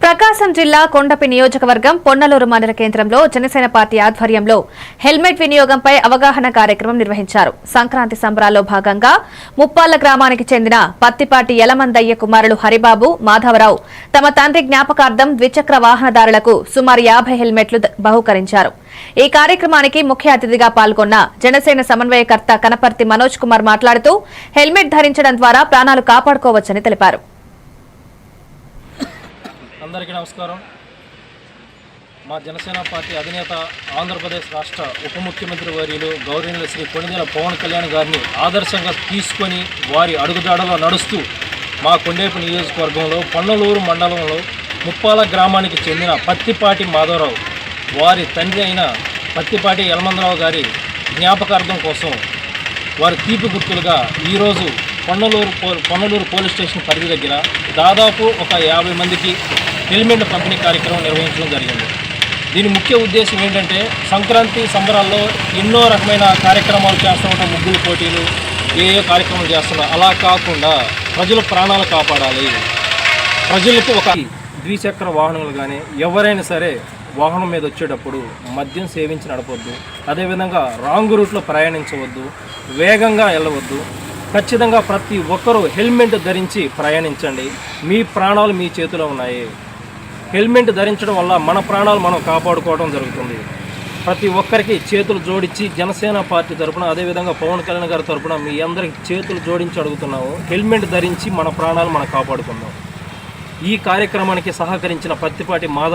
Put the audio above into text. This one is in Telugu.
ప్రకాశం జిల్లా కొండపి నియోజకవర్గం పొన్నలూరు మండల కేంద్రంలో జనసేన పార్టీ ఆధ్వర్యంలో హెల్మెట్ వినియోగంపై అవగాహన కార్యక్రమం నిర్వహించారు. సంక్రాంతి సంబరాల్లో భాగంగా ముప్పాళ్ల గ్రామానికి చెందిన పత్తిపాటి యలమందయ్య కుమారులు హరిబాబు, మాధవరావు తమ తండ్రి జ్ఞాపకార్థం ద్విచక్ర వాహనదారులకు సుమారు 50 హెల్మెట్లు బహూకరించారు. ఈ కార్యక్రమానికి ముఖ్య అతిథిగా పాల్గొన్న జనసేన సమన్వయకర్త కనపర్తి మనోజ్ కుమార్ మాట్లాడుతూ హెల్మెట్ ధరించడం ద్వారా ప్రాణాలు కాపాడుకోవచ్చని తెలిపారు. అందరికీ నమస్కారం. మా జనసేన పార్టీ అధినేత ఆంధ్రప్రదేశ్ రాష్ట్ర ఉప ముఖ్యమంత్రి వర్యులు గౌరవనీయులు శ్రీ కొణిదెల పవన్ కళ్యాణ్ గారిని ఆదర్శంగా తీసుకొని వారి అడుగుజాడలో నడుస్తూ మా కొండేపు నియోజకవర్గంలో పొన్నలూరు మండలంలో ముప్పాల గ్రామానికి చెందిన పత్తిపాటి మాధవరావు వారి తండ్రి అయిన పత్తిపాటి యలమందరావు గారి జ్ఞాపకార్థం కోసం వారి తీపి గుర్తులుగా ఈరోజు పొన్నలూరు పోలీస్ స్టేషన్ పరిధి దగ్గర దాదాపు ఒక 50 మందికి హెల్మెట్ పంపిణీ కార్యక్రమం నిర్వహించడం జరిగింది. దీని ముఖ్య ఉద్దేశం ఏంటంటే సంక్రాంతి సంబరాల్లో ఎన్నో రకమైన కార్యక్రమాలు చేస్తూ ఉంటాం, ముగ్గులు పోటీలు ఏ కార్యక్రమాలు చేస్తున్నాం. అలా కాకుండా ప్రజల ప్రాణాలు కాపాడాలి. ప్రజలకు ఒక ద్విచక్ర వాహనాలు కానీ ఎవరైనా సరే వాహనం మీద వచ్చేటప్పుడు మద్యం సేవించి నడపవద్దు, అదేవిధంగా రాంగ్ రూట్లో ప్రయాణించవద్దు, వేగంగా వెళ్ళవద్దు. ఖచ్చితంగా ప్రతి ఒక్కరూ హెల్మెట్ ధరించి ప్రయాణించండి. మీ ప్రాణాలు మీ చేతిలో ఉన్నాయి. హెల్మెట్ ధరించడం వల్ల మన ప్రాణాలు మనం కాపాడుకోవడం జరుగుతుంది. ప్రతి ఒక్కరికి చేతులు జోడించి జనసేన పార్టీ తరఫున అదేవిధంగా పవన్ కళ్యాణ్ గారి తరఫున మీ అందరికి చేతులు జోడించి అడుగుతున్నాము, హెల్మెట్ ధరించి మన ప్రాణాలు మనం కాపాడుకుందాం. ఈ కార్యక్రమానికి సహకరించిన పత్తిపాటి మాధవ